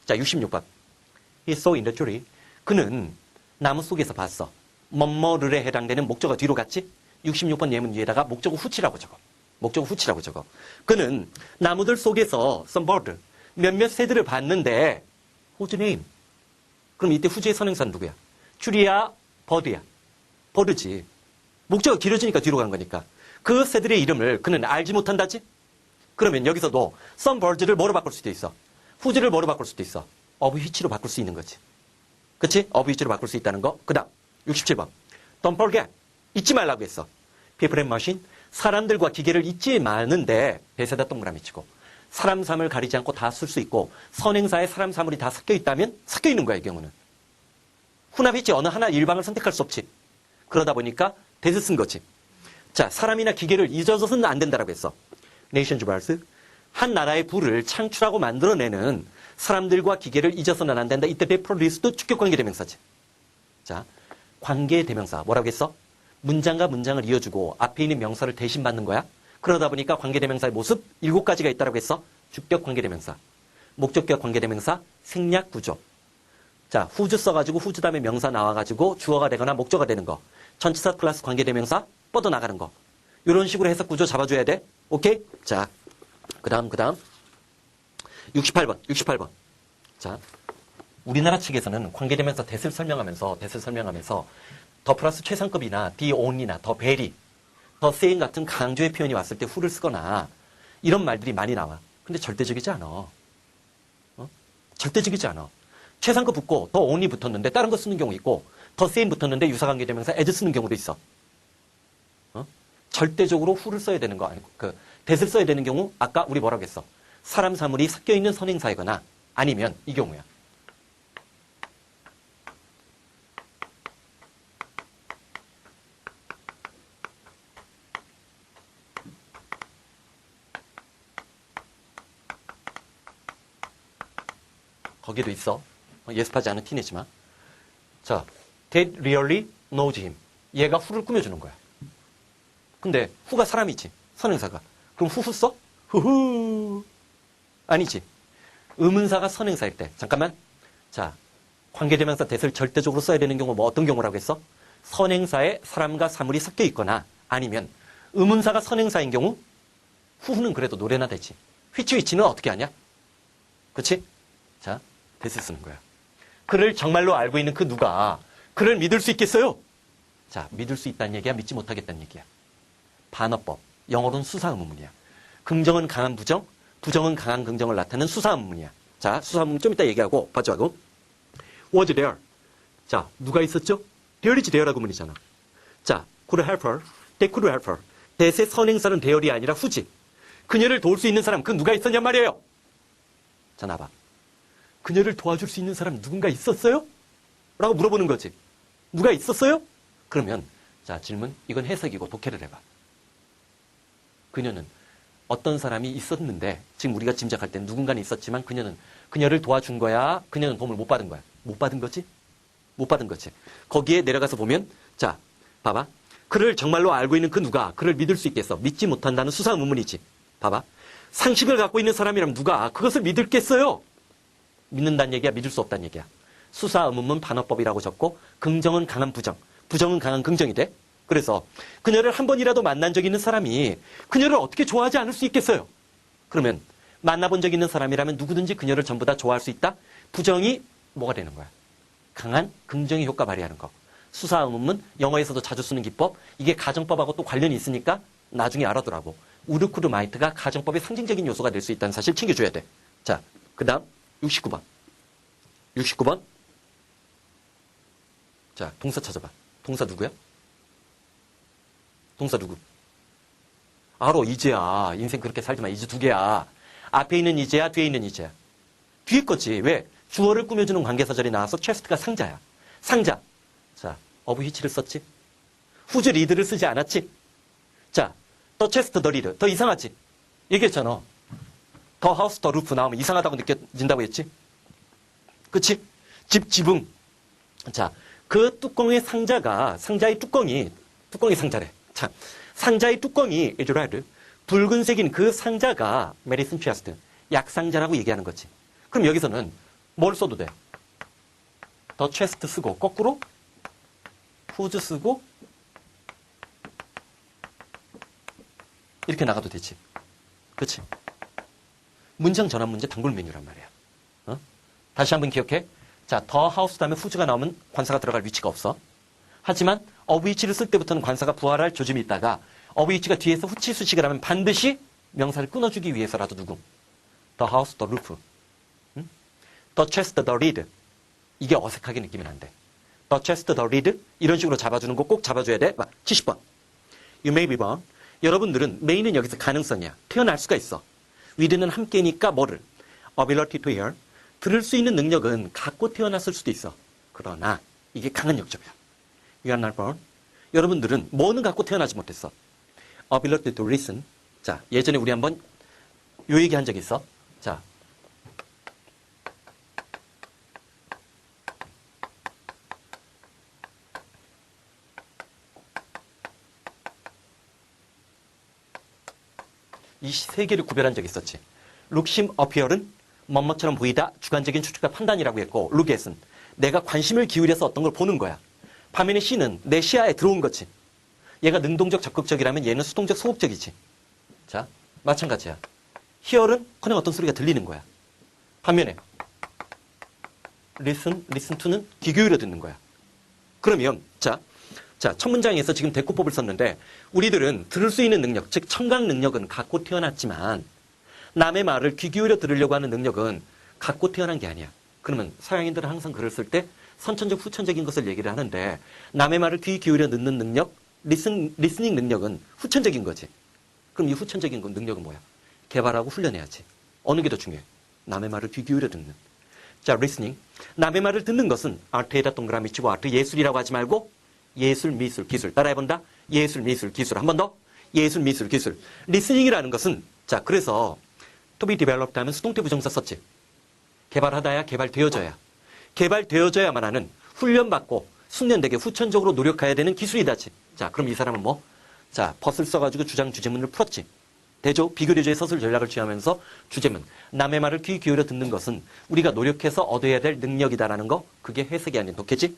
자, 66번. He saw in the tree. 그는 나무 속에서 봤어. 뭐뭐를에 해당되는 목적어 뒤로 갔지? 66번 예문 위에다가 목적어 후치라고 적어. 목적어 후치라고 적어. 그는 나무들 속에서 some bird, 몇몇 새들을 봤는데 whose name? 그럼 이때 후지의 선행사는 누구야? 추리야, 버드야. 버드지. 목적어 길어지니까 뒤로 간 거니까. 그 새들의 이름을 그는 알지 못한다지? 그러면 여기서도 some birds를 뭐로 바꿀 수도 있어? whose를 뭐로 바꿀 수도 있어? of which로 바꿀 수 있는 거지. 그치? of which로 바꿀 수 있다는 거. 그 다음 67번. Don't forget. 잊지 말라고 했어. People and machine. 사람들과 기계를 잊지 마는데 배세다 동그라미 치고 사람 삶을 가리지 않고 다 쓸 수 있고 선행사에 사람 사물이 다 섞여 있다면 섞여 있는 거야, 이 경우는. 후나비치 어느 하나 일방을 선택할 수 없지. 그러다 보니까 대세 쓴 거지. 자, 사람이나 기계를 잊어서는 안 된다라고 했어. Nations Bars. 한 나라의 부를 창출하고 만들어내는 사람들과 기계를 잊어서는 안 된다. 이때 베프로리스도 주격관계대명사지. 자, 관계대명사 뭐라고 했어? 문장과 문장을 이어주고 앞에 있는 명사를 대신 받는 거야. 그러다 보니까 관계대명사의 모습 7가지가 있다고 했어. 주격관계대명사, 목적격 관계대명사, 생략구조. 자, 후즈 써가지고 후즈 다음에 명사 나와가지고 주어가 되거나 목적어가 되는 거. 전치사 플러스 관계대명사 뻗어나가는 거. 이런 식으로 해석 구조 잡아줘야 돼. 오케이? 자, 그 다음 68번. 자, 우리나라 측에서는 관계대명사 대세를 설명하면서 더 플러스 최상급이나 the only나 더 베리, 더 세인 같은 강조의 표현이 왔을 때 후를 쓰거나 이런 말들이 많이 나와. 근데 절대적이지 않아. 절대적이지 않아. 최상급 붙고 더 only 붙었는데 다른 거 쓰는 경우 있고 더 세인 붙었는데 유사관계대명사 as 쓰는 경우도 있어. 절대적으로 후를 써야 되는 거 아니고 대세를 써야 되는 경우 아까 우리 뭐라고 했어? 사람 사물이 섞여 있는 선행사이거나 아니면 이 경우야. 거기도 있어. 예습하지 않은 티내지만. 자, that really knows him. 얘가 후를 꾸며주는 거야. 근데 후가 사람이지. 선행사가. 그럼 후후 써? 후후. 아니지. 의문사가 선행사일 때. 잠깐만. 자, 관계대명사 대세를 절대적으로 써야 되는 경우 뭐 어떤 경우라고 했어? 선행사에 사람과 사물이 섞여 있거나 아니면 의문사가 선행사인 경우 후후는 그래도 노래나 되지. 휘치휘치는 어떻게 하냐? 그치? 자, 대세 쓰는 거야. 그를 정말로 알고 있는 그 누가 그를 믿을 수 있겠어요? 자, 믿을 수 있다는 얘기야? 믿지 못하겠다는 얘기야? 반어법. 영어로는 수사의문문이야. 긍정은 강한 부정, 부정은 강한 긍정을 나타내는 수사의문문이야. 자, 수사의문문 좀 이따 얘기하고 봐줘하고. Was there? 자, 누가 있었죠? there이지 there라고 문이잖아. 자, could help her. they could help her. 대세 선행사는 there이 아니라 후지. 그녀를 도울 수 있는 사람, 그 누가 있었냔 말이에요. 자, 나봐. 그녀를 도와줄 수 있는 사람 누군가 있었어요? 라고 물어보는 거지. 누가 있었어요? 그러면 자, 질문. 이건 해석이고 독해를 해봐. 그녀는 어떤 사람이 있었는데 지금 우리가 짐작할 땐 누군가는 있었지만 그녀를 도와준 거야? 그녀는 도움을 못 받은 거야? 못 받은 거지? 못 받은 거지. 거기에 내려가서 보면 자, 봐봐. 그를 정말로 알고 있는 그 누가 그를 믿을 수 있겠어? 믿지 못한다는 수사의문문이지. 봐봐. 상식을 갖고 있는 사람이라면 누가 그것을 믿을겠어요? 믿는다는 얘기야? 믿을 수 없다는 얘기야? 수사의문문 반어법이라고 적고 긍정은 강한 부정, 부정은 강한 긍정이 돼. 그래서 그녀를 한 번이라도 만난 적 있는 사람이 그녀를 어떻게 좋아하지 않을 수 있겠어요? 그러면 만나본 적 있는 사람이라면 누구든지 그녀를 전부 다 좋아할 수 있다? 부정이 뭐가 되는 거야? 강한 긍정의 효과 발휘하는 거. 수사의문문, 영어에서도 자주 쓰는 기법. 이게 가정법하고 또 관련이 있으니까 나중에 알아두라고. 우르쿠르 마이트가 가정법의 상징적인 요소가 될 수 있다는 사실 챙겨줘야 돼. 자, 그 다음 69번. 자, 동사 찾아봐. 동사 누구야? 동사 누구? 알어, 이제야. 인생 그렇게 살지마. 이제 두 개야. 앞에 있는 이제야, 뒤에 있는 이제야. 뒤에 거지. 왜? 주어를 꾸며주는 관계사절이 나와서 체스트가 상자야. 상자. 자, of which를 썼지? 후즈 리드를 쓰지 않았지? 자, 더 체스트, 더 리드. 더 이상하지? 얘기했잖아. 더 하우스, 더 루프 나오면 이상하다고 느껴진다고 했지? 그치? 집, 지붕. 자, 그 뚜껑의 상자의 뚜껑이 상자래. 자, 상자의 뚜껑이 is red. 붉은색인 그 상자가 메디슨 체스트. 약상자라고 얘기하는 거지. 그럼 여기서는 뭘 써도 돼? 더 chest 쓰고 거꾸로 whose 쓰고 이렇게 나가도 되지. 그치? 문장 전환 문제 단골 메뉴란 말이야. 어? 다시 한번 기억해. 자, 더 하우스 다음에 whose가 나오면 관사가 들어갈 위치가 없어. 하지만 of which를 쓸 때부터는 관사가 부활할 조짐이 있다가 of which가 뒤에서 후치 수식을 하면 반드시 명사를 끊어주기 위해서라도 누구? The house, the roof. 응? The chest, the lid. 이게 어색하게 느끼면 안 돼. The chest, the lid. 이런 식으로 잡아주는 거 꼭 잡아줘야 돼. 70번. You may be born. 여러분들은 may는 여기서 가능성이야. 태어날 수가 있어. with는 함께니까 뭐를? ability to hear. 들을 수 있는 능력은 갖고 태어났을 수도 있어. 그러나 이게 강한 역점이야. You are not born. 여러분들은 뭐는 갖고 태어나지 못했어. ability to listen. 자, 예전에 우리 한번 요 얘기 한 적 있어. 자, 이 세 개를 구별한 적 있었지. 룩심 어피얼은 뭐뭐처럼 보이다, 주관적인 추측과 판단이라고 했고, 룩엣은 내가 관심을 기울여서 어떤 걸 보는 거야. 반면에 C는 내 시야에 들어온 거지. 얘가 능동적 적극적이라면 얘는 수동적 소극적이지. 자, 마찬가지야. hear은 그냥 어떤 소리가 들리는 거야. 반면에 listen to는 귀 기울여 듣는 거야. 그러면 자, 첫 문장에서 지금 대꾸법을 썼는데 우리들은 들을 수 있는 능력, 즉 청각 능력은 갖고 태어났지만 남의 말을 귀 기울여 들으려고 하는 능력은 갖고 태어난 게 아니야. 그러면 서양인들은 항상 글을 쓸 때 선천적, 후천적인 것을 얘기를 하는데 남의 말을 귀 기울여 듣는 능력, 리스닝 능력은 후천적인 거지. 그럼 이 후천적인 능력은 뭐야? 개발하고 훈련해야지. 어느 게 더 중요해? 남의 말을 귀 기울여 듣는. 자, 리스닝. 남의 말을 듣는 것은 아트에다 동그라미 치고 아트 예술이라고 하지 말고 예술, 미술, 기술. 따라해본다. 예술, 미술, 기술. 한 번 더. 예술, 미술, 기술. 리스닝이라는 것은 자, 그래서 to be developed 하면 수동태 부정사 썼지. 개발하다야 개발되어져야. 개발되어져야만 하는 훈련받고 숙련되게 후천적으로 노력해야 되는 기술이다지. 자, 그럼 이 사람은 뭐? 자, 벗을 써가지고 주장 주제문을 풀었지. 대조, 비교대조의 서술 전략을 취하면서 주제문. 남의 말을 귀 기울여 듣는 것은 우리가 노력해서 얻어야 될 능력이다라는 거. 그게 해석이 아닌 독해지.